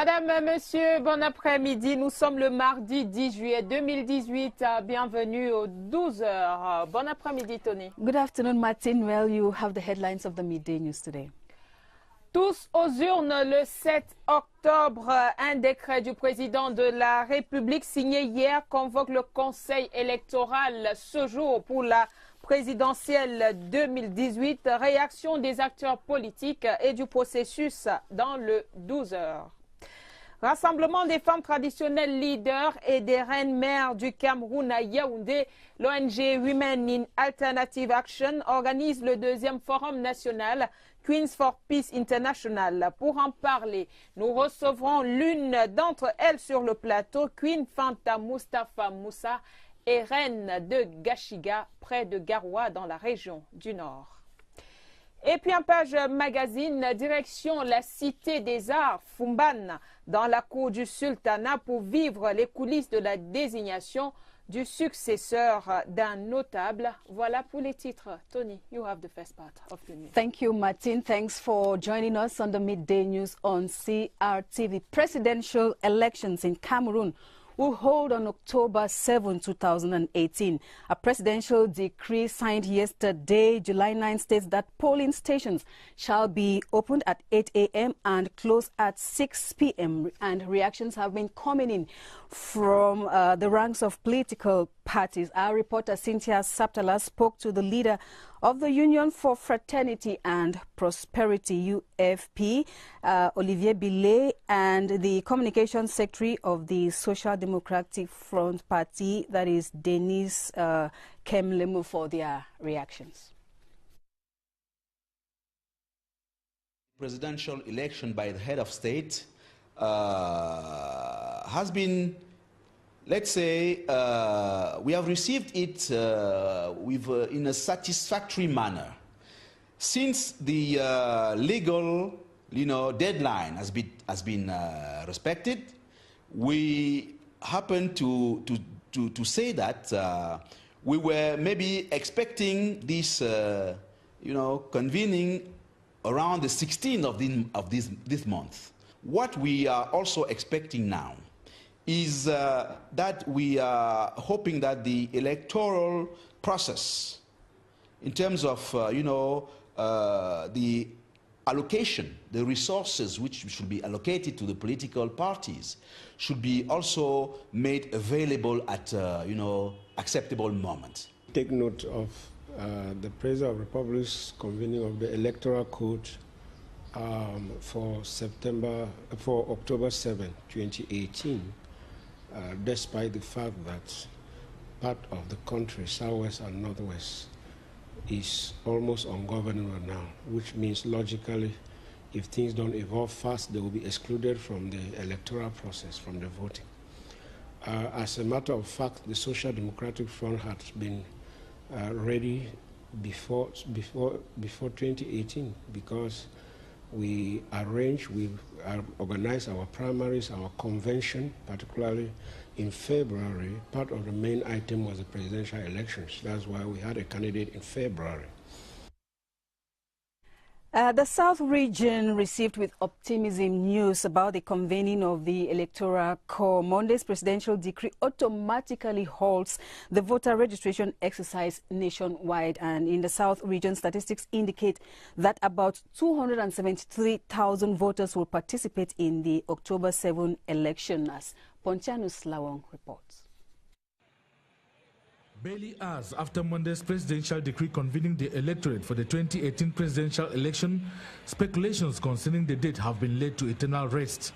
Madame, Monsieur, bon après-midi. Nous sommes le mardi 10 juillet 2018. Bienvenue aux 12h. Bon après-midi, Tony. Good afternoon, Martin. Well, you have the headlines of the midday news today. Tous aux urnes le 7 octobre. Un décret du président de la République signé hier convoque le Conseil électoral ce jour pour la présidentielle 2018. Réaction des acteurs politiques et du processus dans le 12h. Rassemblement des femmes traditionnelles leaders et des reines mères du Cameroun à Yaoundé, l'ONG Women in Alternative Action organise le deuxième forum national Queens for Peace International. Pour en parler, nous recevrons l'une d'entre elles sur le plateau, Queen Fanta Mustafa Moussa, et reine de Gashiga, près de Garoua, dans la région du Nord. Et puis en page magazine, direction la Cité des Arts, Fumban, dans la cour du Sultanat pour vivre les coulisses de la désignation du successeur d'un notable. Voilà pour les titres. Tony, you have the first part of the news. Thank you, Martin. Thanks for joining us on the midday news on CRTV. Presidential elections in Cameroon will hold on October 7, 2018. A presidential decree signed yesterday, July 9, states that polling stations shall be opened at 8 a.m. and closed at 6 p.m. And reactions have been coming in from the ranks of political parties. Our reporter Cynthia Saptala spoke to the leader of the Union for Fraternity and Prosperity, UFP, Olivier Billet, and the communications secretary of the Social Democratic Front Party, that is Denis Kemlemu, for their reactions. Presidential election by the head of state has been, let's say, we have received it in a satisfactory manner. Since the legal, deadline has been respected, we happen to say that we were maybe expecting this, convening around the 16th of this month. What we are also expecting now is that we are hoping that the electoral process, in terms of, the allocation, the resources which should be allocated to the political parties, should be also made available at, acceptable moment. Take note of the President of the Republic's convening of the Electoral Code for October 7, 2018. Despite the fact that part of the country, southwest and northwest, is almost ungovernable now, which means logically, if things don't evolve fast, they will be excluded from the electoral process, from the voting. As a matter of fact, the Social Democratic Front had been ready before 2018, because we organized our primaries, our convention, particularly in February. Part of the main item was the presidential elections. That's why we had a candidate in February. The South region received with optimism news about the convening of the Electoral Corps. Monday's presidential decree automatically halts the voter registration exercise nationwide. And in the South region, statistics indicate that about 273,000 voters will participate in the October 7 election, as Pontianus Lawang reports. Barely hours after Monday's presidential decree convening the electorate for the 2018 presidential election, speculations concerning the date have been laid to eternal rest.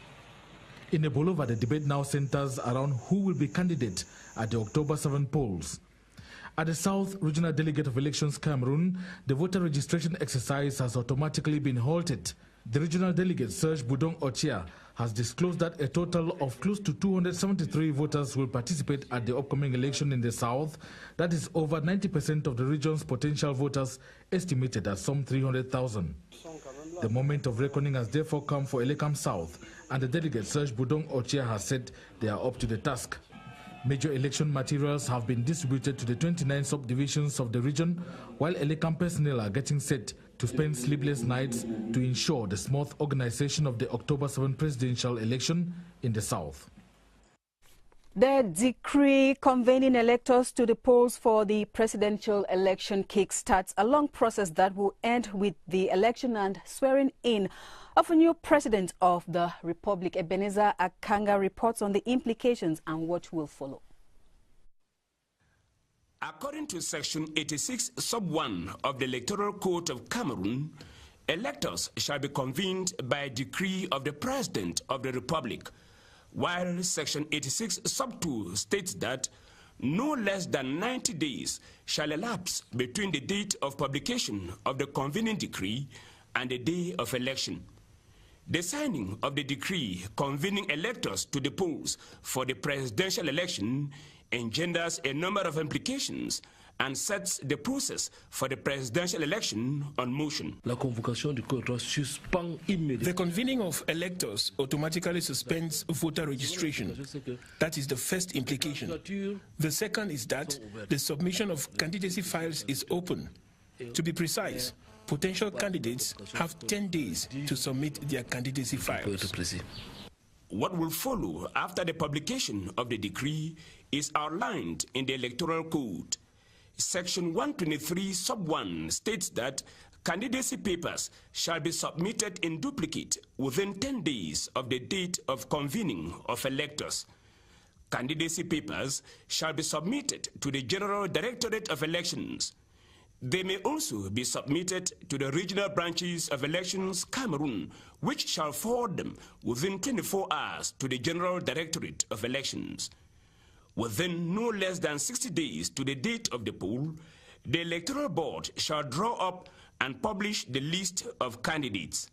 In the Bolova, the debate now centers around who will be candidate at the October 7 polls. At the South Regional Delegate of Elections Cameroon, the voter registration exercise has automatically been halted. The regional delegate, Serge Budong Ochia, has disclosed that a total of close to 273 voters will participate at the upcoming election in the South. That is over 90% of the region's potential voters, estimated at some 300,000. The moment of reckoning has therefore come for Elekam South, and the delegate, Serge Budong Ochia, has said they are up to the task. Major election materials have been distributed to the 29 subdivisions of the region, while Elekam personnel are getting set to spend sleepless nights to ensure the smooth organization of the October 7 presidential election in the south. The decree convening electors to the polls for the presidential election kickstarts a long process that will end with the election and swearing in of a new president of the Republic. Ebenezer Akanga reports on the implications and what will follow. According to Section 86, Sub 1 of the Electoral Code of Cameroon, electors shall be convened by decree of the President of the Republic, while Section 86, Sub 2 states that no less than 90 days shall elapse between the date of publication of the convening decree and the day of election. The signing of the decree convening electors to the polls for the presidential election engenders a number of implications and sets the process for the presidential election on motion. The convening of electors automatically suspends voter registration. That is the first implication. The second is that the submission of candidacy files is open. To be precise, potential candidates have 10 days to submit their candidacy files. What will follow after the publication of the decree is outlined in the Electoral Code. Section 123, Sub 1 states that candidacy papers shall be submitted in duplicate within 10 days of the date of convening of electors. Candidacy papers shall be submitted to the General Directorate of Elections. They may also be submitted to the regional branches of Elections Cameroon, which shall forward them within 24 hours to the General Directorate of Elections. Within no less than 60 days to the date of the poll, the Electoral Board shall draw up and publish the list of candidates.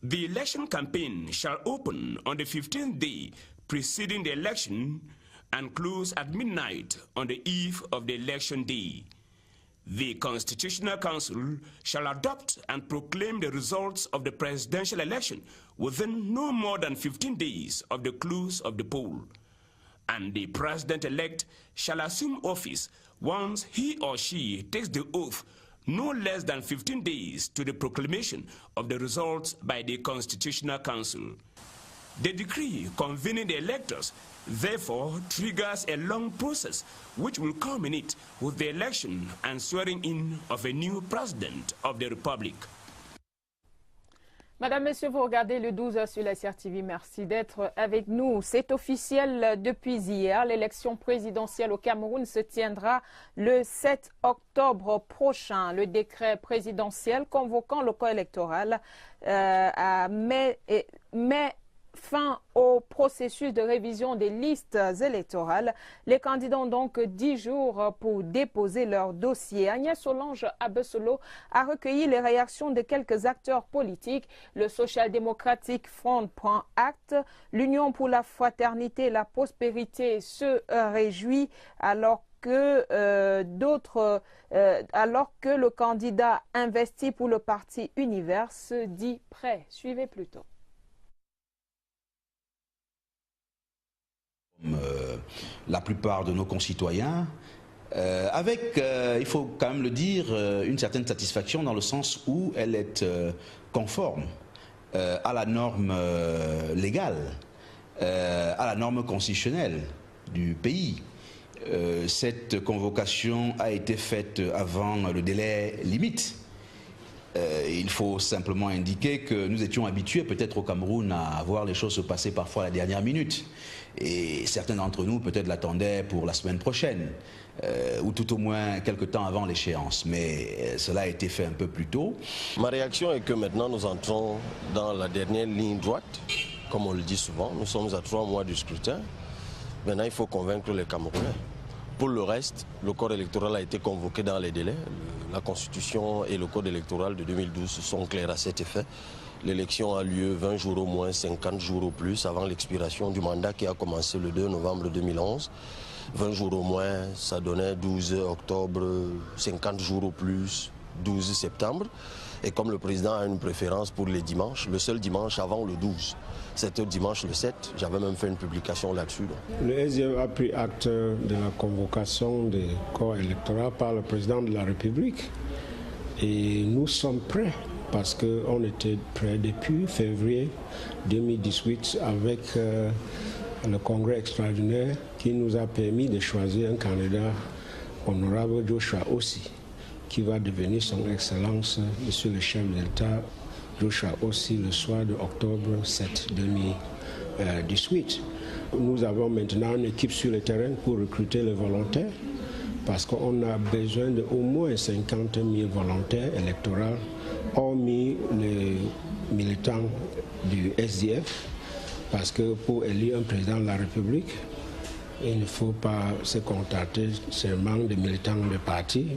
The election campaign shall open on the 15th day preceding the election and close at midnight on the eve of the election day. The Constitutional Council shall adopt and proclaim the results of the presidential election within no more than 15 days of the close of the poll. And the president-elect shall assume office once he or she takes the oath no less than 15 days to the proclamation of the results by the Constitutional Council. The decree convening the electors therefore triggers a long process which will culminate with the election and swearing in of a new president of the Republic. Madame, Messieurs, vous regardez le 12 sur la CRTV. Merci d'être avec nous. C'est officiel depuis hier. L'élection présidentielle au Cameroun se tiendra le 7 octobre prochain. Le décret présidentiel convoquant le corps électoral met fin au processus de révision des listes électorales. Les candidats ont donc 10 jours pour déposer leur dossier. Agnès Solange Abessolo a recueilli les réactions de quelques acteurs politiques. Le Social Democratic Front prend acte. L'Union pour la fraternité et la prospérité se réjouit alors que le candidat investi pour le parti Univers se dit prêt. Suivez plutôt. La plupart de nos concitoyens, avec, il faut quand même le dire, une certaine satisfaction dans le sens où elle est conforme à la norme légale, à la norme constitutionnelle du pays. Cette convocation a été faite avant le délai limite. Il faut simplement indiquer que nous étions habitués peut-être au Cameroun à voir les choses se passer parfois à la dernière minute. Et certains d'entre nous peut-être l'attendaient pour la semaine prochaine, ou tout au moins quelque temps avant l'échéance. Mais cela a été fait un peu plus tôt. Ma réaction est que maintenant nous entrons dans la dernière ligne droite, comme on le dit souvent. Nous sommes à 3 mois du scrutin. Maintenant il faut convaincre les Camerounais. Pour le reste, le corps électoral a été convoqué dans les délais. La Constitution et le code électoral de 2012 sont clairs à cet effet. L'élection a lieu 20 jours au moins, 50 jours au plus avant l'expiration du mandat qui a commencé le 2 novembre 2011. 20 jours au moins, ça donnait 12 octobre, 50 jours au plus, 12 septembre. Et comme le président a une préférence pour les dimanches, le seul dimanche avant le 12, c'était dimanche le 7, j'avais même fait une publication là-dessus. Le SDF a pris acte de la convocation du corps électoral par le président de la République. Et nous sommes prêts, parce qu'on était prêts depuis février 2018 avec le congrès extraordinaire qui nous a permis de choisir un candidat honorable Joshua Ossi, qui va devenir son Excellence, Monsieur le chef de l'État, Joshua Ossi, le soir de octobre 7 2018. Nous avons maintenant une équipe sur le terrain pour recruter les volontaires, parce qu'on a besoin d'au moins 50 000 volontaires électoraux, hormis les militants du SDF, parce que pour élire un président de la République, il ne faut pas se contenter seulement des militants de parti.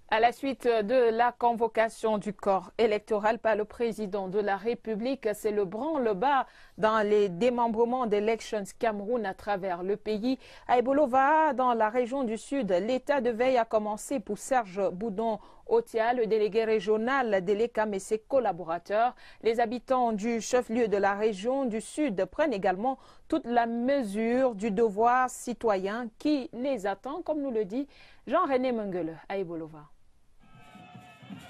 À la suite de la convocation du corps électoral par le président de la République, c'est le branle-bas dans les démembrements d'Elections Cameroun à travers le pays. À Ebolova, dans la région du Sud, l'état de veille a commencé pour Serge Boudon-Otia, le délégué régional d'Elekam et ses collaborateurs. Les habitants du chef-lieu de la région du Sud prennent également toute la mesure du devoir citoyen qui les attend, comme nous le dit Jean-René Mengele à Ebolova.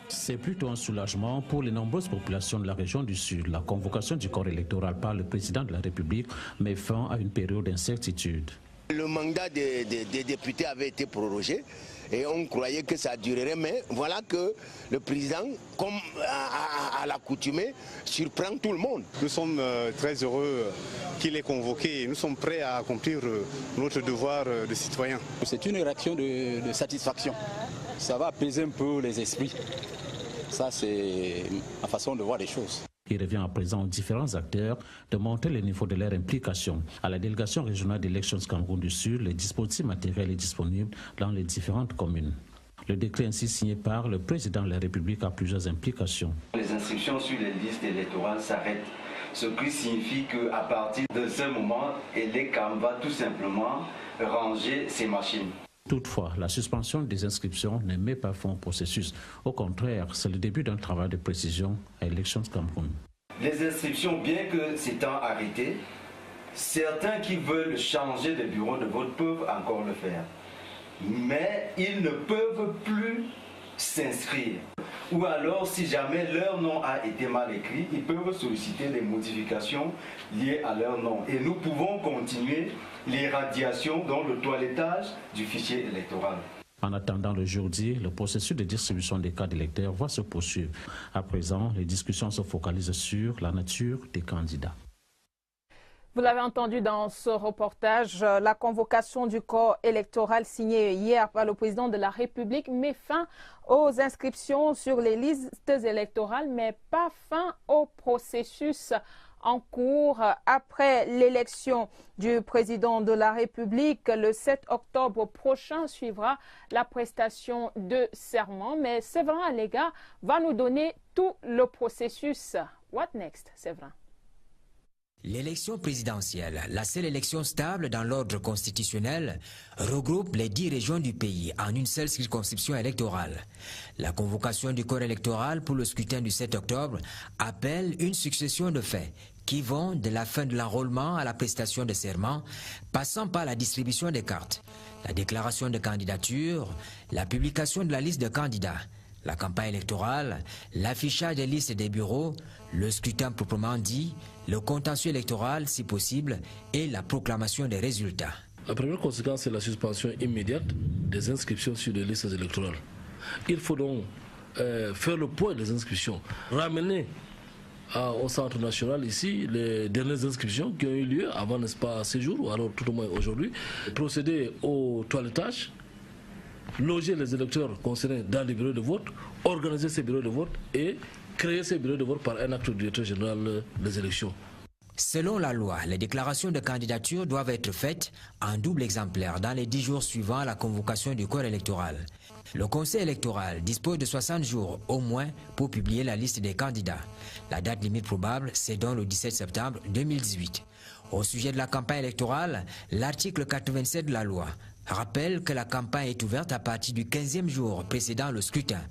C'est plutôt un soulagement pour les nombreuses populations de la région du Sud. La convocation du corps électoral par le président de la République met fin à une période d'incertitude. Le mandat des députés avait été prorogé et on croyait que ça durerait, mais voilà que le président, comme à l'accoutumée, surprend tout le monde. Nous sommes très heureux qu'il ait convoqué et nous sommes prêts à accomplir notre devoir de citoyen. C'est une réaction de satisfaction. Ça va apaiser un peu les esprits. Ça, c'est ma façon de voir les choses. Il revient à présent aux différents acteurs de monter le niveau de leur implication. À la délégation régionale d'Elections Cameroun du Sud, le dispositif matériel est disponible dans les différentes communes. Le décret ainsi signé par le président de la République a plusieurs implications. Les inscriptions sur les listes électorales s'arrêtent, ce qui signifie qu'à partir de ce moment, Elekam va tout simplement ranger ses machines. Toutefois, la suspension des inscriptions ne met pas fin au processus. Au contraire, c'est le début d'un travail de précision à Elections Cameroun. Les inscriptions, bien que s'étant arrêtées, certains qui veulent changer de bureau de vote peuvent encore le faire. Mais ils ne peuvent plus s'inscrire. Ou alors, si jamais leur nom a été mal écrit, ils peuvent solliciter des modifications liées à leur nom. Et nous pouvons continuer l'irradiation dans le toilettage du fichier électoral. En attendant le jeudi, le processus de distribution des cartes d'électeurs va se poursuivre. À présent, les discussions se focalisent sur la nature des candidats. Vous l'avez entendu dans ce reportage, la convocation du corps électoral signée hier par le président de la République met fin aux inscriptions sur les listes électorales, mais pas fin au processus en cours après l'élection du président de la République. Le 7 octobre prochain suivra la prestation de serment. Mais Séverin Allega va nous donner tout le processus. What next, Séverin? L'élection présidentielle, la seule élection stable dans l'ordre constitutionnel, regroupe les 10 régions du pays en une seule circonscription électorale. La convocation du corps électoral pour le scrutin du 7 octobre appelle une succession de faits qui vont de la fin de l'enrôlement à la prestation de serment, passant par la distribution des cartes, la déclaration de candidature, la publication de la liste de candidats, la campagne électorale, l'affichage des listes des bureaux, le scrutin proprement dit, le contentieux électoral si possible et la proclamation des résultats. La première conséquence, c'est la suspension immédiate des inscriptions sur les listes électorales. Il faut donc faire le point des inscriptions, ramener au centre national ici les dernières inscriptions qui ont eu lieu avant, n'est-ce pas, ces jours, ou alors tout au moins aujourd'hui, procéder au toilettage, loger les électeurs concernés dans les bureaux de vote, organiser ces bureaux de vote et créer ces bureaux de vote par un acte du directeur général des élections. Selon la loi, les déclarations de candidature doivent être faites en double exemplaire dans les 10 jours suivant la convocation du corps électoral. Le Conseil électoral dispose de 60 jours au moins pour publier la liste des candidats. La date limite probable, c'est donc le 17 septembre 2018. Au sujet de la campagne électorale, l'article 87 de la loi rappelle que la campagne est ouverte à partir du 15e jour précédant le scrutin.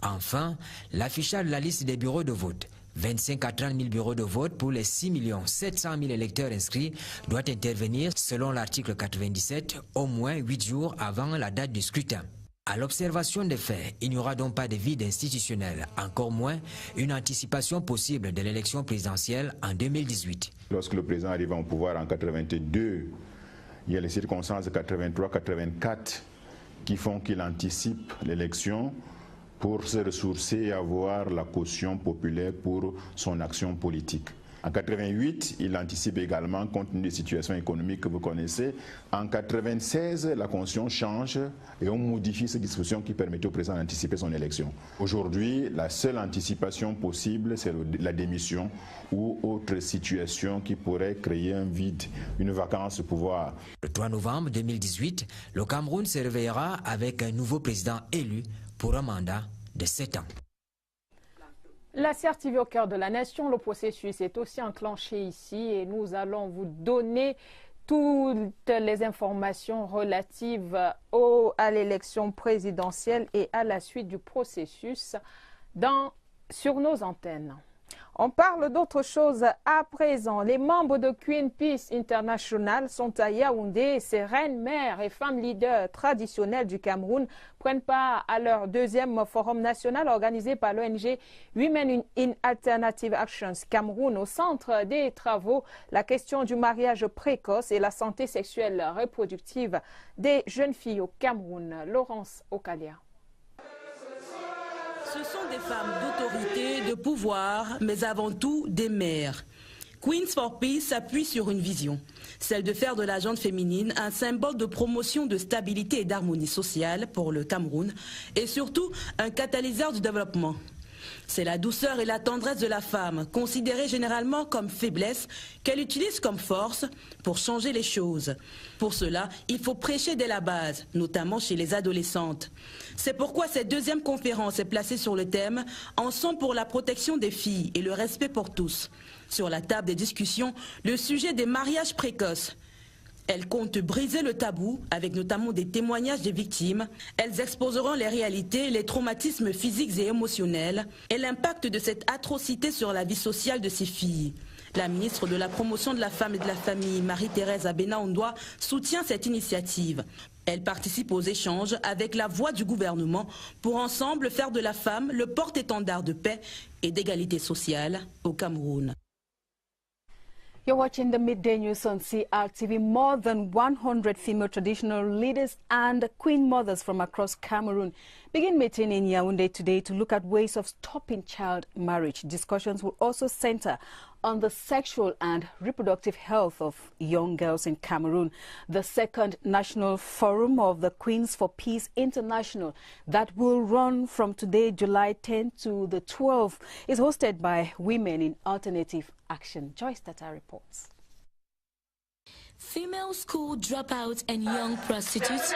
Enfin, l'affichage de la liste des bureaux de vote, 25 à 30 000 bureaux de vote pour les 6 700 000 électeurs inscrits, doit intervenir selon l'article 97 au moins 8 jours avant la date du scrutin. À l'observation des faits, il n'y aura donc pas de vide institutionnel, encore moins une anticipation possible de l'élection présidentielle en 2018. Lorsque le président arrive au pouvoir en 82, il y a les circonstances de 83-84 qui font qu'il anticipe l'élection pour se ressourcer et avoir la caution populaire pour son action politique. En 88, il anticipe également, compte tenu des situations économiques que vous connaissez. En 96, la Constitution change et on modifie ces dispositions qui permettaient au président d'anticiper son élection. Aujourd'hui, la seule anticipation possible, c'est la démission ou autre situation qui pourrait créer un vide, une vacance de pouvoir. Le 3 novembre 2018, le Cameroun se réveillera avec un nouveau président élu pour un mandat de 7 ans. La CRTV au cœur de la nation, le processus est aussi enclenché ici et nous allons vous donner toutes les informations relatives à l'élection présidentielle et à la suite du processus sur nos antennes. On parle d'autre chose à présent. Les membres de Greenpeace International sont à Yaoundé. Ces reines, mères et femmes leaders traditionnelles du Cameroun prennent part à leur deuxième forum national organisé par l'ONG Women in Alternative Actions Cameroun. Au centre des travaux, la question du mariage précoce et la santé sexuelle reproductive des jeunes filles au Cameroun. Laurence Okalia. Ce sont des femmes d'autorité, de pouvoir, mais avant tout des mères. Queens for Peace s'appuie sur une vision, celle de faire de la gente féminine un symbole de promotion de stabilité et d'harmonie sociale pour le Cameroun et surtout un catalyseur du développement. C'est la douceur et la tendresse de la femme, considérée généralement comme faiblesse, qu'elle utilise comme force pour changer les choses. Pour cela, il faut prêcher dès la base, notamment chez les adolescentes. C'est pourquoi cette deuxième conférence est placée sur le thème « Ensemble pour la protection des filles et le respect pour tous ». Sur la table des discussions, le sujet des mariages précoces. Elles comptent briser le tabou, avec notamment des témoignages des victimes. Elles exposeront les réalités, les traumatismes physiques et émotionnels et l'impact de cette atrocité sur la vie sociale de ces filles. La ministre de la Promotion de la Femme et de la Famille, Marie-Thérèse Abena-Ondoa, soutient cette initiative. Elle participe aux échanges avec la voix du gouvernement pour ensemble faire de la femme le porte-étendard de paix et d'égalité sociale au Cameroun. You're watching the Midday News on CRTV. More than 100 female traditional leaders and queen mothers from across Cameroon begin meeting in Yaoundé today to look at ways of stopping child marriage. Discussions will also center on the sexual and reproductive health of young girls in Cameroon. The second national forum of the Queens for Peace International that will run from today, July 10 to the 12th, is hosted by Women in Alternative Action. Joyce Tata reports. Female school dropouts and young prostitutes,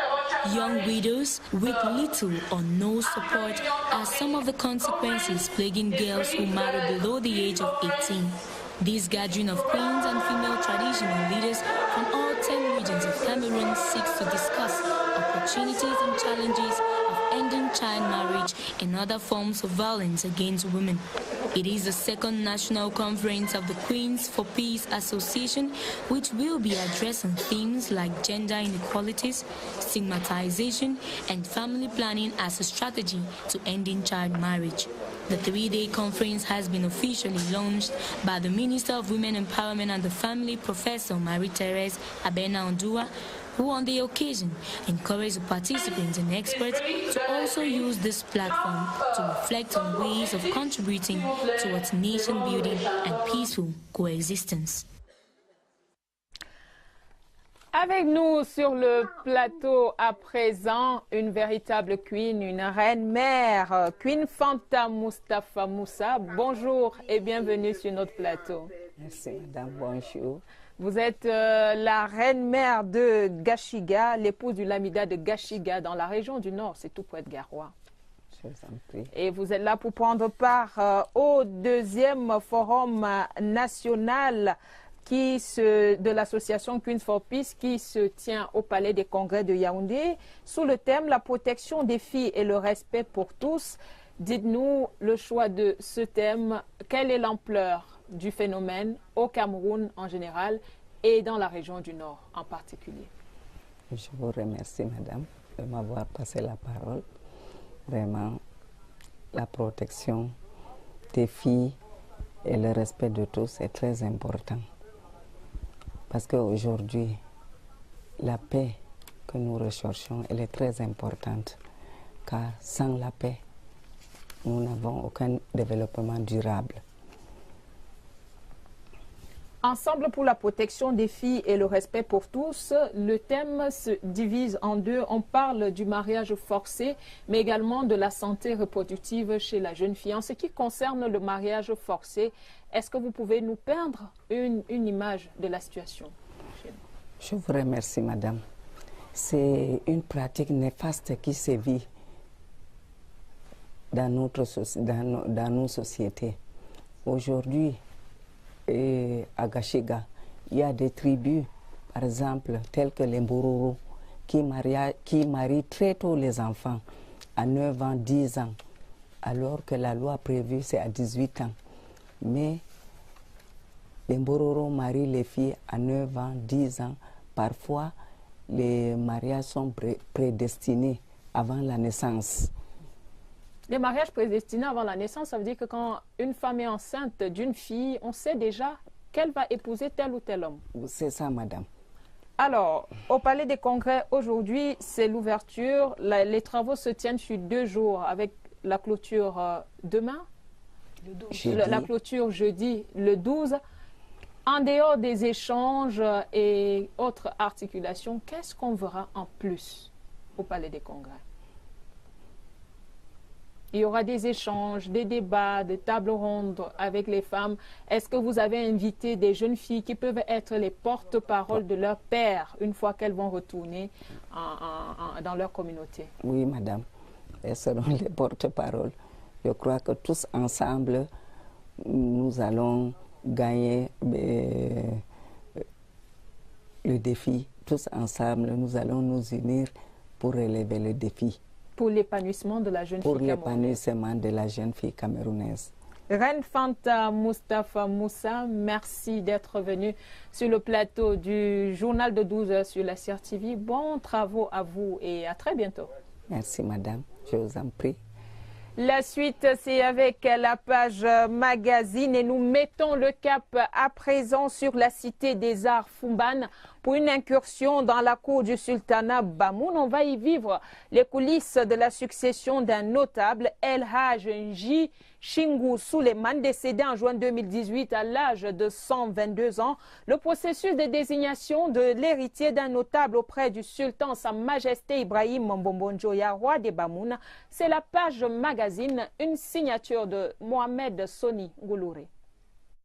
young widows with little or no support are some of the consequences plaguing girls who marry below the age of 18. This gathering of queens and female traditional leaders from all 10 regions of Cameroon seeks to discuss opportunities and challenges of ending child marriage and other forms of violence against women. It is the second national conference of the Queens for Peace Association, which will be addressing themes like gender inequalities, stigmatization, and family planning as a strategy to ending child marriage. The three-day conference has been officially launched by the Minister of Women Empowerment and the Family, Professor Marie-Thérèse Abena-Ondoa, who on the occasion encouraged the participants and experts to also use this platform to reflect on ways of contributing towards nation building and peaceful coexistence. Avec nous sur le plateau à présent, une véritable queen, une reine mère, Queen Fanta Moustapha Moussa. Bonjour et bienvenue sur notre plateau. Merci madame, bonjour. Vous êtes la reine mère de Gashiga, l'épouse du Lamida de Gashiga dans la région du Nord, c'est tout près de Garoua. Je vous en prie. Et vous êtes là pour prendre part au deuxième forum national de l'association Queens for Peace qui se tient au Palais des Congrès de Yaoundé sous le thème « La protection des filles et le respect pour tous ». Dites-nous le choix de ce thème, quelle est l'ampleur du phénomène au Cameroun en général et dans la région du Nord en particulier? Je vous remercie, madame, de m'avoir passé la parole. Vraiment, la protection des filles et le respect de tous est très important. Parce qu'aujourd'hui, la paix que nous recherchons, elle est très importante. Car sans la paix, nous n'avons aucun développement durable. Ensemble pour la protection des filles et le respect pour tous, le thème se divise en deux. On parle du mariage forcé, mais également de la santé reproductive chez la jeune fille. En ce qui concerne le mariage forcé, est-ce que vous pouvez nous peindre une image de la situation? Je vous remercie, madame. C'est une pratique néfaste qui sévit dans nos sociétés. Aujourd'hui, à Gashiga, il y a des tribus, par exemple, telles que les Mbororo, qui marient très tôt les enfants, à 9 ans, 10 ans, alors que la loi prévue, c'est à 18 ans. Mais les Mbororo marient les filles à 9 ans, 10 ans. Parfois, les mariages sont prédestinés avant la naissance. Les mariages prédestinés avant la naissance, ça veut dire que quand une femme est enceinte d'une fille, on sait déjà qu'elle va épouser tel ou tel homme. C'est ça, madame. Alors, au Palais des Congrès, aujourd'hui, c'est l'ouverture. Les travaux se tiennent sur 2 jours avec la clôture demain, la clôture jeudi, le 12. En dehors des échanges et autres articulations, qu'est-ce qu'on verra en plus au Palais des Congrès? Il y aura des échanges, des débats, des tables rondes avec les femmes. Est-ce que vous avez invité des jeunes filles qui peuvent être les porte-parole de leur père une fois qu'elles vont retourner dans leur communauté? Oui, madame. Elles seront les porte-parole. Je crois que tous ensemble, nous allons gagner le défi. Tous ensemble, nous allons nous unir pour relever le défi. Pour l'épanouissement de la jeune fille camerounaise. Pour l'épanouissement de la jeune fille camerounaise. Reine Fanta Moustapha Moussa, merci d'être venue sur le plateau du journal de 12 heures sur la CRTV. Bons travaux à vous et à très bientôt. Merci madame, je vous en prie. La suite, c'est avec la page magazine et nous mettons le cap à présent sur la cité des arts Fumban pour une incursion dans la cour du sultanat Bamoun. On va y vivre les coulisses de la succession d'un notable, El Haj Nji Shingou Suleiman, décédé en juin 2018 à l'âge de 122 ans. Le processus de désignation de l'héritier d'un notable auprès du sultan Sa Majesté Ibrahim Mbombonjoya, roi des Bamoun, c'est la page magazine, une signature de Mohamed Soni Goulouré.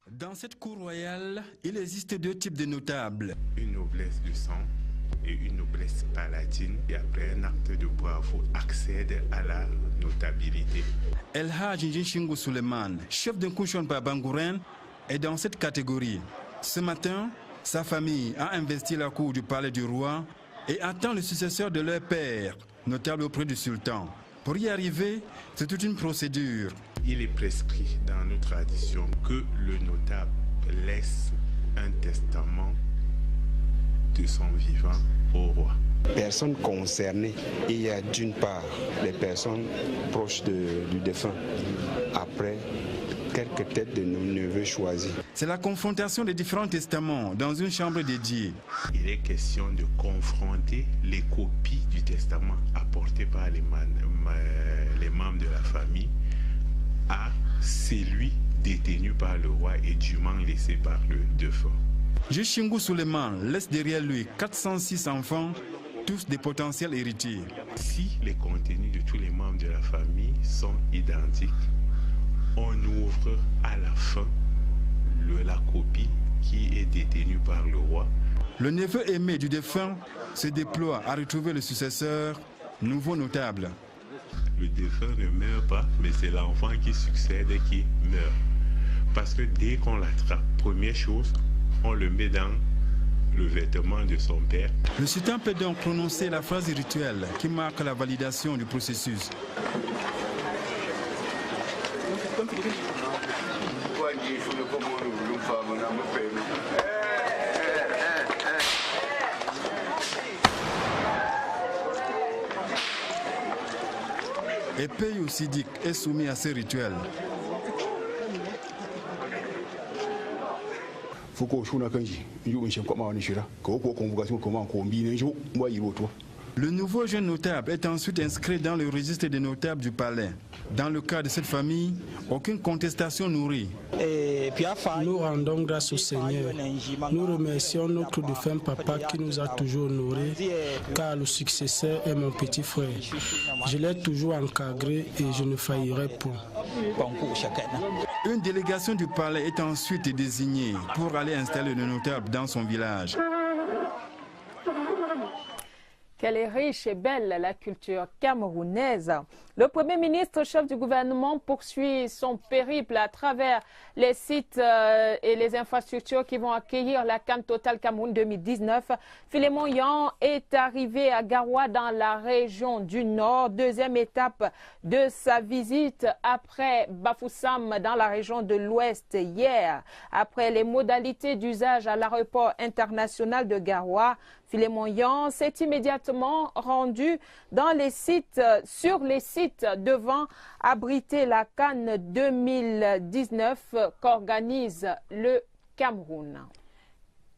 Dans cette cour royale, il existe 2 types de notables. Une noblesse de sang et une noblesse palatine qui, après un acte de bravoure, accède à la notabilité. El Haj Nji Shingou Suleiman, chef d'un couchon par Bangouren, est dans cette catégorie. Ce matin, sa famille a investi la cour du palais du roi et attend le successeur de leur père, notable auprès du sultan. Pour y arriver, c'est toute une procédure. Il est prescrit dans nos traditions que le notable laisse un testament de son vivant au roi. Personnes concernées, il y a d'une part les personnes proches du défunt, après quelques têtes de nos neveux choisis. C'est la confrontation des différents testaments dans une chambre dédiée. Il est question de confronter les copies du testament apportées par les membres de la famille à celui détenu par le roi et dûment laissé par le défunt. Shingou Suleiman laisse derrière lui 406 enfants, tous des potentiels héritiers. Si les contenus de tous les membres de la famille sont identiques, on ouvre à la fin la copie qui est détenue par le roi. Le neveu aimé du défunt se déploie à retrouver le successeur, nouveau notable. Le défunt ne meurt pas, mais c'est l'enfant qui succède qui meurt. Parce que dès qu'on l'attrape, première chose, on le met dans le vêtement de son père. Le sultan peut donc prononcer la phrase rituelle qui marque la validation du processus. Et Peyo Sidik est soumis à ces rituels. Le nouveau jeune notable est ensuite inscrit dans le registre des notables du palais. Dans le cas de cette famille, aucune contestation nourrie. Nous rendons grâce au Seigneur. Nous remercions notre défunt papa qui nous a toujours nourris, car le successeur est mon petit frère. Je l'ai toujours encadré et je ne faillirai point. Une délégation du palais est ensuite désignée pour aller installer le notable dans son village. Quelle est riche et belle la culture camerounaise. Le Premier ministre, chef du gouvernement, poursuit son périple à travers les sites et les infrastructures qui vont accueillir la CAN Total Cameroun 2019. Philémon Yang est arrivé à Garoua dans la région du Nord, deuxième étape de sa visite après Bafoussam dans la région de l'Ouest hier. Après les modalités d'usage à l'aéroport international de Garoua, Philémon Yang s'est immédiatement rendu dans les sites, sur les sites devant abriter la CAN 2019 qu'organise le Cameroun.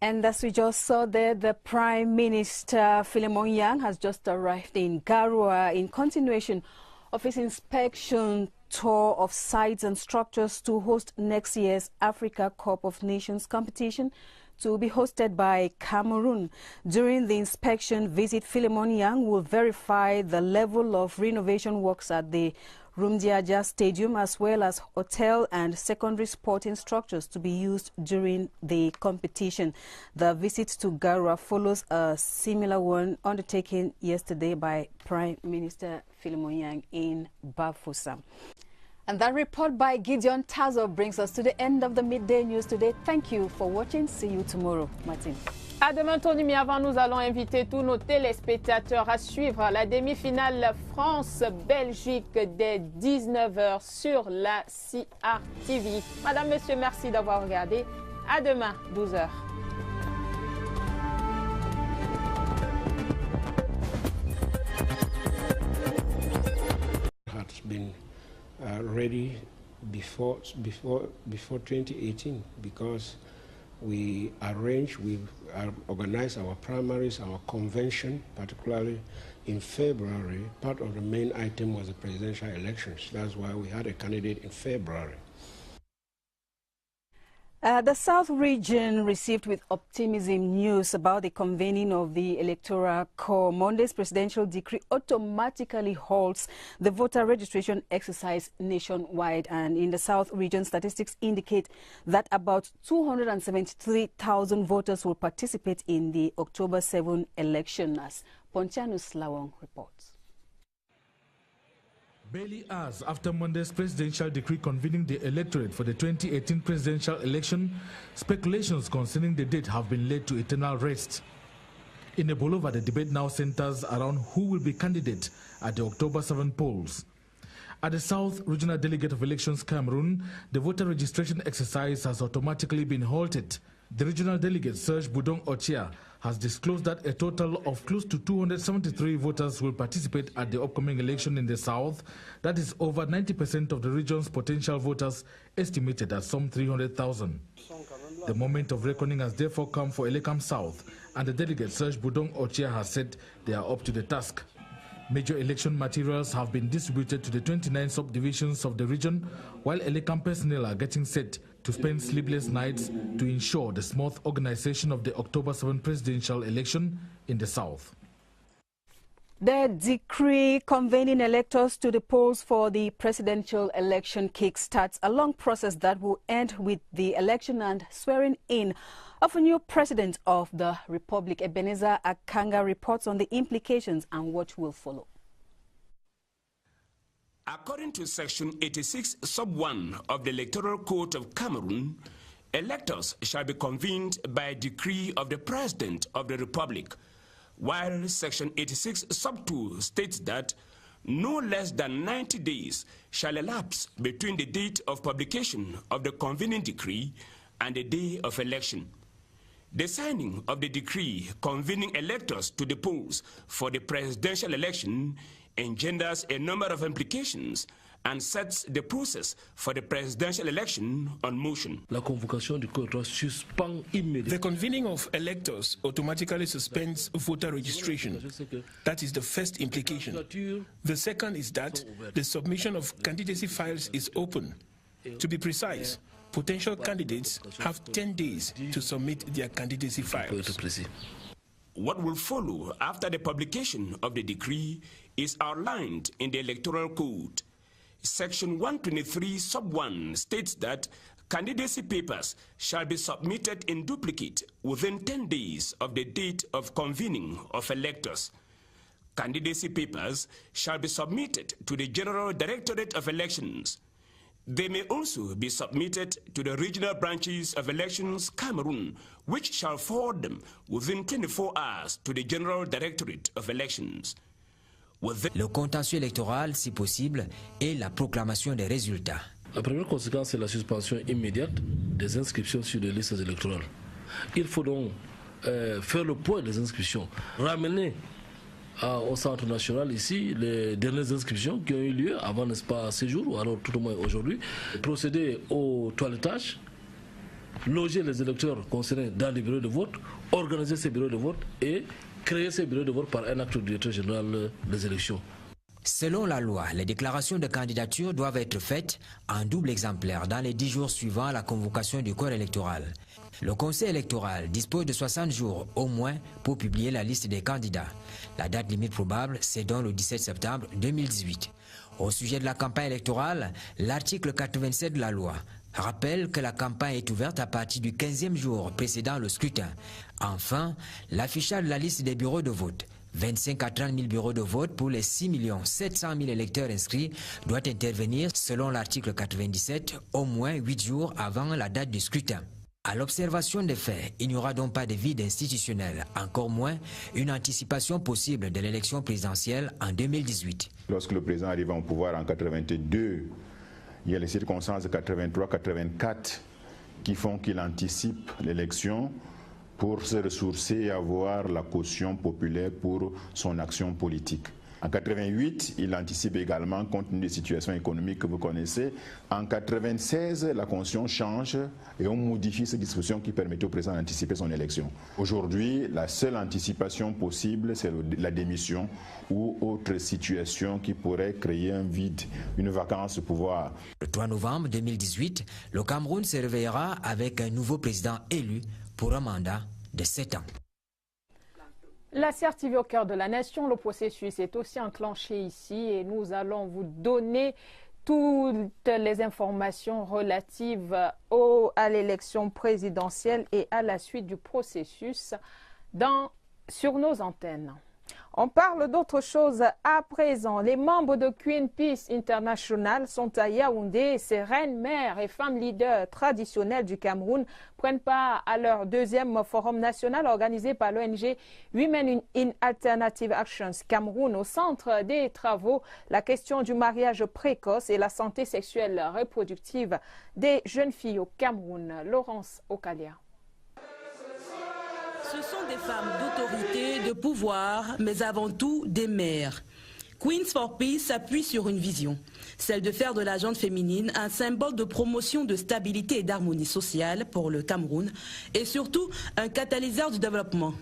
And as we just saw there, the Prime Minister Philémon Yang has just arrived in Garoua in continuation of his inspection tour of sites and structures to host next year's Africa Cup of Nations competition to be hosted by Cameroon. During the inspection visit, Philémon Yang will verify the level of renovation works at the Rumdiaja Stadium as well as hotel and secondary sporting structures to be used during the competition. The visit to Garoua follows a similar one undertaken yesterday by Prime Minister Philémon Yang in Bafoussam. And that report by Gideon Tazo brings us to the end of the Midday News today. Thank you for watching. See you tomorrow. Martin. À demain, Tony, mais avant, nous allons inviter tous nos téléspectateurs à suivre la demi-finale France-Belgique dès 19h sur la CRTV. Madame, Monsieur, merci d'avoir regardé. À demain, 12h. Ready before 2018 because we organized our primaries, our convention, particularly in February. Part of the main item was the presidential elections. That's why we had a candidate in February. The South region received with optimism news about the convening of the Electoral Corps. Monday's presidential decree automatically halts the voter registration exercise nationwide. And in the South region, statistics indicate that about 273,000 voters will participate in the October 7 election, as Pontianus Lawang reports. Barely hours after Monday's presidential decree convening the electorate for the 2018 presidential election, speculations concerning the date have been laid to eternal rest. In Ebolova, the debate now centers around who will be candidate at the October 7 polls. At the South Regional Delegate of Elections Cameroon, the voter registration exercise has automatically been halted. The regional delegate, Serge Boudon Ochia, has disclosed that a total of close to 273 voters will participate at the upcoming election in the South. That is over 90% of the region's potential voters, estimated at some 300,000. The moment of reckoning has therefore come for Elekam South, and the delegate, Serge Boudon Ochia, has said they are up to the task. Major election materials have been distributed to the 29 subdivisions of the region, while Elekam personnel are getting set to spend sleepless nights to ensure the smooth organization of the October 7 presidential election in the South. The decree convening electors to the polls for the presidential election kickstarts a long process that will end with the election and swearing in of a new president of the Republic. Ebenezer Akanga reports on the implications and what will follow. According to Section 86, Sub 1 of the Electoral Code of Cameroon, electors shall be convened by decree of the President of the Republic, while Section 86, Sub 2 states that no less than 90 days shall elapse between the date of publication of the convening decree and the day of election. The signing of the decree convening electors to the polls for the presidential election engenders a number of implications and sets the process for the presidential election on motion. La convocation du corps suspend immédiatement. The convening of electors automatically suspends voter registration. That is the first implication. The second is that the submission of candidacy files is open. To be precise, potential candidates have 10 days to submit their candidacy files. What will follow after the publication of the decree is outlined in the Electoral Code. Section 123 sub 1 states that candidacy papers shall be submitted in duplicate within 10 days of the date of convening of electors. Candidacy papers shall be submitted to the General Directorate of Elections. They may also be submitted to the regional branches of Elections Cameroon, which shall forward them within 24 hours to the General Directorate of Elections. Le contentieux électoral, si possible, et la proclamation des résultats. La première conséquence, c'est la suspension immédiate des inscriptions sur les listes électorales. Il faut donc faire le point des inscriptions, ramener au centre national ici les dernières inscriptions qui ont eu lieu avant, n'est-ce pas, ces jours, ou alors tout au moins aujourd'hui, procéder au toilettage, loger les électeurs concernés dans les bureaux de vote, organiser ces bureaux de vote et créer ces bureaux de vote par un acte du directeur général des élections. Selon la loi, les déclarations de candidature doivent être faites en double exemplaire dans les 10 jours suivant la convocation du corps électoral. Le Conseil électoral dispose de 60 jours au moins pour publier la liste des candidats. La date limite probable, c'est donc le 17 septembre 2018. Au sujet de la campagne électorale, l'article 87 de la loi rappelle que la campagne est ouverte à partir du 15e jour précédant le scrutin. Enfin, l'affichage de la liste des bureaux de vote, 25 à 30 000 bureaux de vote pour les 6 700 000 électeurs inscrits, doit intervenir selon l'article 97 au moins 8 jours avant la date du scrutin. À l'observation des faits, il n'y aura donc pas de vide institutionnel, encore moins une anticipation possible de l'élection présidentielle en 2018. Lorsque le président arrive au pouvoir en 82, il y a les circonstances 83-84 qui font qu'il anticipe l'élection pour se ressourcer et avoir la caution populaire pour son action politique. En 88, il anticipe également compte tenu des situations économiques que vous connaissez. En 96, la Constitution change et on modifie ces dispositions qui permettent au président d'anticiper son élection. Aujourd'hui, la seule anticipation possible, c'est la démission ou autre situation qui pourrait créer un vide, une vacance de pouvoir. Le 3 novembre 2018, le Cameroun se réveillera avec un nouveau président élu pour un mandat de 7 ans. La CRTV au cœur de la nation, le processus est aussi enclenché ici et nous allons vous donner toutes les informations relatives à l'élection présidentielle et à la suite du processus sur nos antennes. On parle d'autre chose à présent. Les membres de Greenpeace International sont à Yaoundé. Ces reines, mères et femmes leaders traditionnelles du Cameroun prennent part à leur deuxième forum national organisé par l'ONG Women in Alternative Actions Cameroun. Au centre des travaux, la question du mariage précoce et la santé sexuelle reproductive des jeunes filles au Cameroun. Laurence Okalia. Ce sont des femmes d'autorité, de pouvoir, mais avant tout des mères. Queens for Peace s'appuie sur une vision, celle de faire de la gente féminine un symbole de promotion de stabilité et d'harmonie sociale pour le Cameroun et surtout un catalyseur du développement.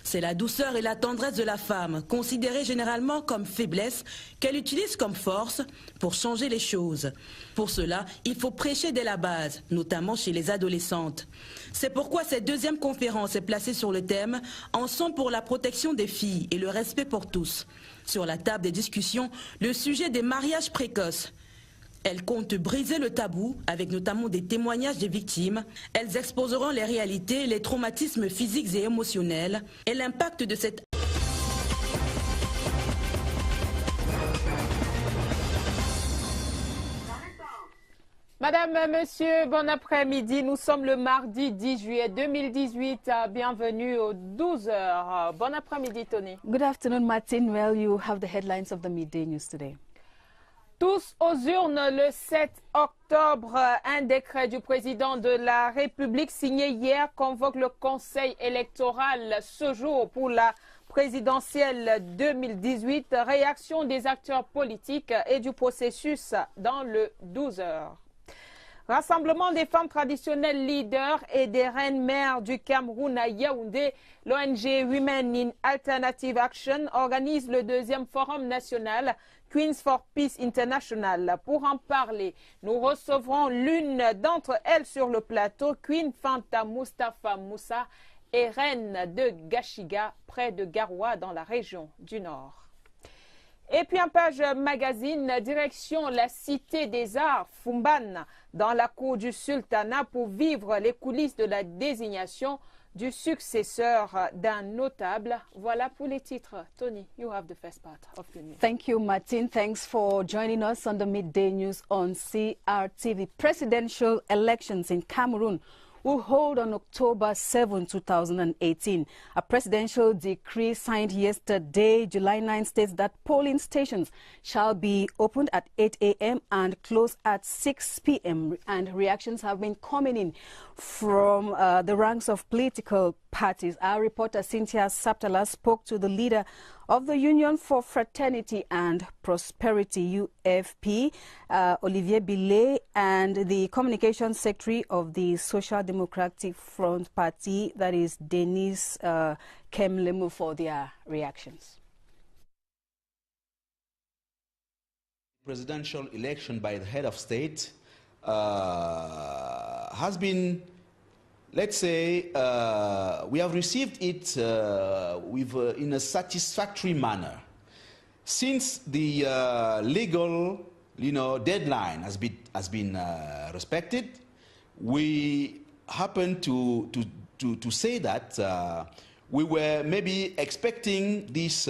C'est la douceur et la tendresse de la femme, considérée généralement comme faiblesse, qu'elle utilise comme force pour changer les choses. Pour cela, il faut prêcher dès la base, notamment chez les adolescentes. C'est pourquoi cette deuxième conférence est placée sur le thème « Ensemble pour la protection des filles et le respect pour tous ». Sur la table des discussions, le sujet des mariages précoces. Elles comptent briser le tabou, avec notamment des témoignages des victimes. Elles exposeront les réalités, les traumatismes physiques et émotionnels et l'impact de cette... Madame, monsieur, bon après-midi. Nous sommes le mardi 10 juillet 2018. Bienvenue aux 12h. Bon après-midi, Tony. Good afternoon, Martin. Well, you have the headlines of the midday news today. Tous aux urnes le 7 octobre. Un décret du président de la République signé hier convoque le Conseil électoral ce jour pour la présidentielle 2018. Réaction des acteurs politiques et du processus dans le 12h. Rassemblement des femmes traditionnelles leaders et des reines-mères du Cameroun à Yaoundé, l'ONG Women in Alternative Action organise le 2e forum national Queens for Peace International. Pour en parler, nous recevrons l'une d'entre elles sur le plateau, Queen Fanta Mustafa Moussa, et reine de Gashiga, près de Garoua, dans la région du Nord. Et puis en page magazine, direction la Cité des Arts, Fumban, dans la cour du Sultanat pour vivre les coulisses de la désignation du successeur d'un notable. Voilà pour les titres. Tony, you have the first part of the news. Thank you, Martin. Thanks for joining us on the midday news on CRTV. Presidential elections in Cameroon will hold on October 7, 2018. A presidential decree signed yesterday, July 9, states that polling stations shall be opened at 8 a.m. and close at 6 p.m. And reactions have been coming in from the ranks of political parties. Our reporter Cynthia Saptala spoke to the leader of the Union for Fraternity and Prosperity, UFP, Olivier Billet, and the communications secretary of the Social Democratic Front Party, that is Denis Kemlemu, for their reactions. Presidential election by the head of state has been, let's say, we have received it in a satisfactory manner. Since the legal, deadline has been respected, we happen to say that we were maybe expecting this,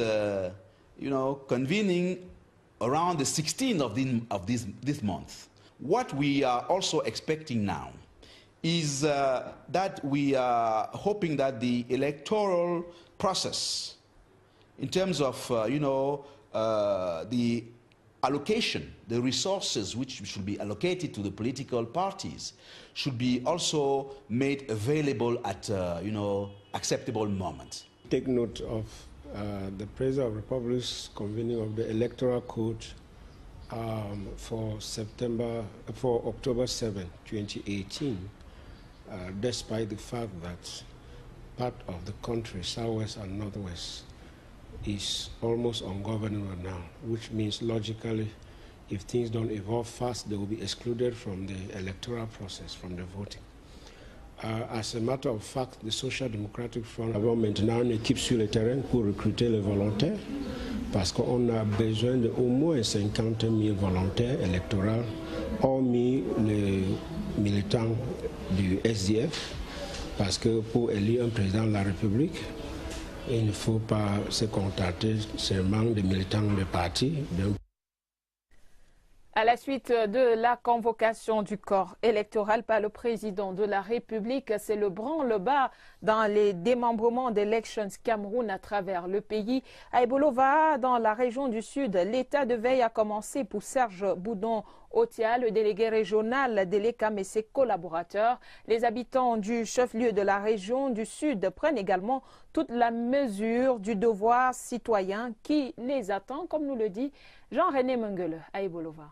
convening around the 16th of this month. What we are also expecting now is that we are hoping that the electoral process, in terms of, the allocation, the resources which should be allocated to the political parties, should be also made available at, acceptable moment. Take note of the President of the Republic's convening of the Electoral Code for October 7, 2018, despite the fact that part of the country, Southwest and Northwest, is almost ungovernable now, which means logically, if things don't evolve fast, they will be excluded from the electoral process, from the voting. As a matter of fact, the Social Democratic Front avons maintenant une équipe sur le terrain pour recruter les volontaires, parce qu'on a besoin de au moins 50 000 volontaires électoraux, hormis les militants du SDF, parce que pour élire un président de la République, il ne faut pas se contenter seulement des militants de partis. À la suite de la convocation du corps électoral par le président de la République, c'est le branle-bas dans les démembrements d'Elections Cameroun à travers le pays. À Ebolova, dans la région du Sud, l'état de veille a commencé pour Serge Boudon-Otia, le délégué régional d'Elecam et ses collaborateurs. Les habitants du chef-lieu de la région du Sud prennent également toute la mesure du devoir citoyen qui les attend, comme nous le dit Jean-René Mengele à Ebolova.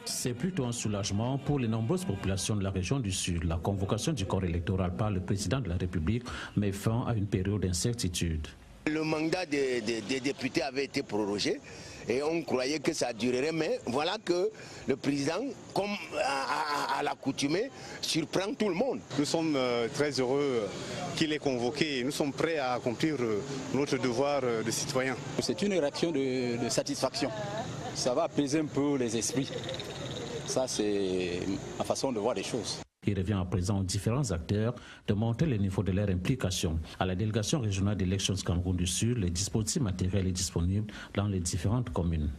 C'est plutôt un soulagement pour les nombreuses populations de la région du Sud. La convocation du corps électoral par le président de la République met fin à une période d'incertitude. Le mandat des députés avait été prorogé et on croyait que ça durerait, mais voilà que le président, comme à l'accoutumée, surprend tout le monde. Nous sommes très heureux qu'il ait convoqué et nous sommes prêts à accomplir notre devoir de citoyen. C'est une réaction de satisfaction. Ça va apaiser un peu les esprits. Ça, c'est ma façon de voir les choses. Il revient à présent aux différents acteurs de monter le niveau de leur implication. À la délégation régionale d'Elections Cameroun du Sud, le dispositif matériel est disponible dans les différentes communes.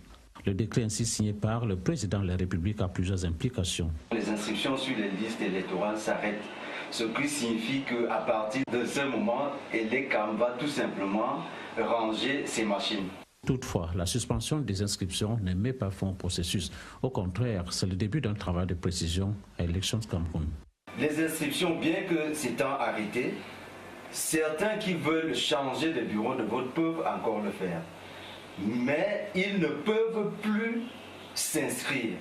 Le décret ainsi signé par le président de la République a plusieurs implications. Les inscriptions sur les listes électorales s'arrêtent, ce qui signifie qu'à partir de ce moment, l'ECAM va tout simplement ranger ses machines. Toutefois, la suspension des inscriptions ne met pas fin au processus. Au contraire, c'est le début d'un travail de précision à Elections Cameroun. Les inscriptions, bien que s'étant arrêtées, certains qui veulent changer de bureau de vote peuvent encore le faire. Mais ils ne peuvent plus s'inscrire.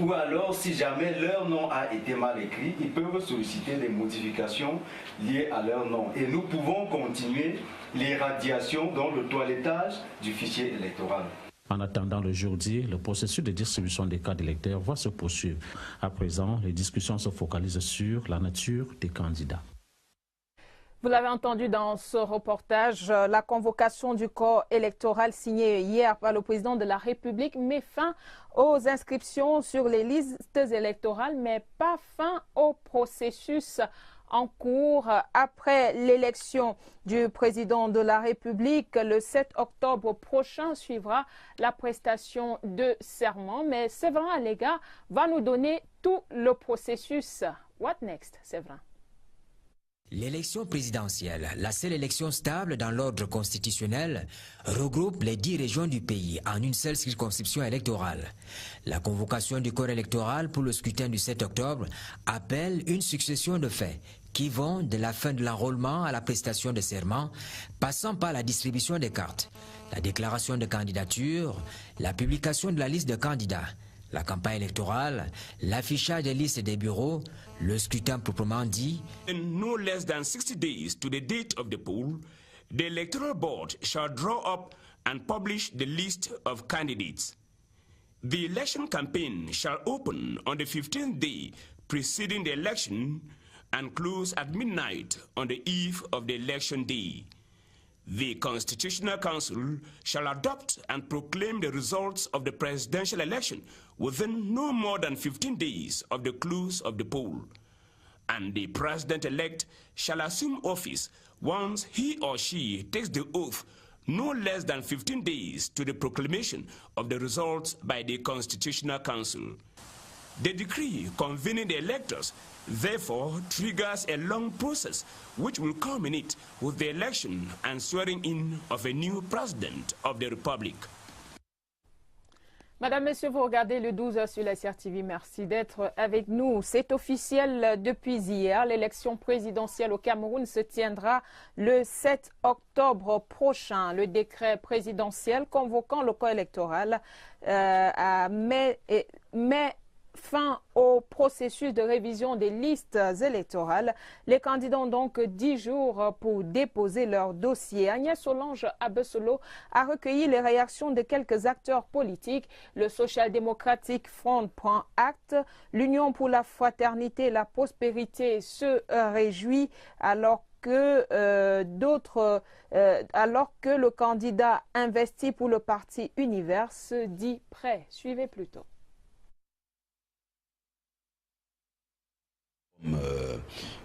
Ou alors, si jamais leur nom a été mal écrit, ils peuvent solliciter des modifications liées à leur nom. Et nous pouvons continuer l'irradiation, donc le toilettage du fichier électoral. En attendant le jeudi, le processus de distribution des cartes d'électeurs va se poursuivre. À présent, les discussions se focalisent sur la nature des candidats. Vous l'avez entendu dans ce reportage, la convocation du corps électoral signée hier par le président de la République met fin aux inscriptions sur les listes électorales, mais pas fin au processus en cours. Après l'élection du président de la République, le 7 octobre prochain suivra la prestation de serment. Mais Séverin Allega va nous donner tout le processus. What next, Séverin? L'élection présidentielle, la seule élection stable dans l'ordre constitutionnel, regroupe les 10 régions du pays en une seule circonscription électorale. La convocation du corps électoral pour le scrutin du 7 octobre appelle une succession de faits qui vont de la fin de l'enrôlement à la prestation de serment, passant par la distribution des cartes, la déclaration de candidature, la publication de la liste de candidats, la campagne électorale, l'affichage des listes des bureaux, le scrutin proprement dit. In no less than 60 days to the date of the poll, the Electoral Board shall draw up and publish the list of candidates. The election campaign shall open on the 15th day preceding the election and close at midnight on the eve of the election day. The Constitutional Council shall adopt and proclaim the results of the presidential election within no more than 15 days of the close of the poll. And the president-elect shall assume office once he or she takes the oath no less than 15 days to the proclamation of the results by the Constitutional Council. The decree convening the electors therefore triggers a long process which will culminate with the election and swearing in of a new president of the Republic. Madame, Messieurs, vous regardez le 12 sur la CRTV. Merci d'être avec nous. C'est officiel depuis hier. L'élection présidentielle au Cameroun se tiendra le 7 octobre prochain. Le décret présidentiel convoquant le corps électoral met fin au processus de révision des listes électorales. Les candidats ont donc 10 jours pour déposer leur dossier. Agnès Solange Abessolo a recueilli les réactions de quelques acteurs politiques. Le Social Democratic Front prend acte. L'Union pour la fraternité et la prospérité se réjouit alors que le candidat investi pour le parti Univers se dit prêt. Suivez plutôt.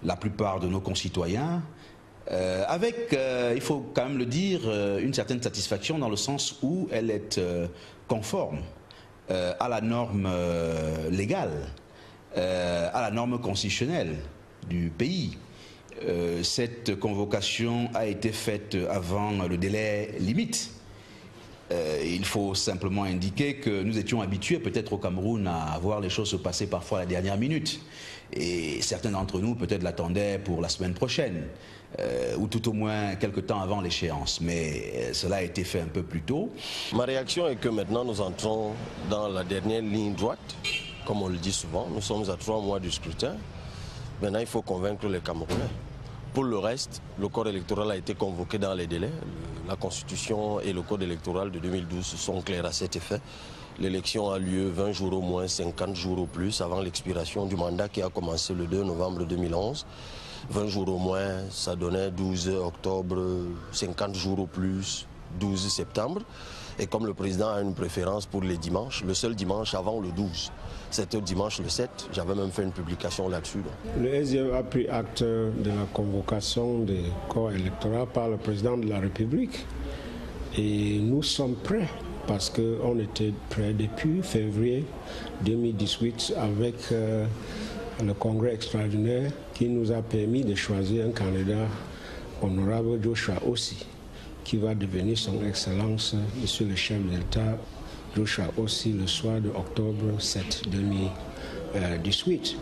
La plupart de nos concitoyens, avec, il faut quand même le dire, une certaine satisfaction dans le sens où elle est conforme à la norme légale, à la norme constitutionnelle du pays. Cette convocation a été faite avant le délai limite. Il faut simplement indiquer que nous étions habitués peut-être au Cameroun à voir les choses se passer parfois à la dernière minute. Et certains d'entre nous peut-être l'attendaient pour la semaine prochaine, ou tout au moins quelque temps avant l'échéance. Mais cela a été fait un peu plus tôt. Ma réaction est que maintenant nous entrons dans la dernière ligne droite, comme on le dit souvent. Nous sommes à 3 mois du scrutin. Maintenant il faut convaincre les Camerounais. Pour le reste, le corps électoral a été convoqué dans les délais. La Constitution et le code électoral de 2012 sont clairs à cet effet. L'élection a lieu 20 jours au moins, 50 jours au plus avant l'expiration du mandat qui a commencé le 2 novembre 2011. 20 jours au moins, ça donnait 12 octobre, 50 jours au plus, 12 septembre. Et comme le président a une préférence pour les dimanches, le seul dimanche avant le 12, c'était dimanche le 7, j'avais même fait une publication là-dessus. Le SDF a pris acte de la convocation du corps électoral par le président de la République et nous sommes prêts parce qu'on était prêt depuis février 2018 avec le congrès extraordinaire qui nous a permis de choisir un candidat, honorable Joshua Ossi, qui va devenir son Excellence, Monsieur le chef de l'État, Joshua Ossi, le soir de octobre 7 2018.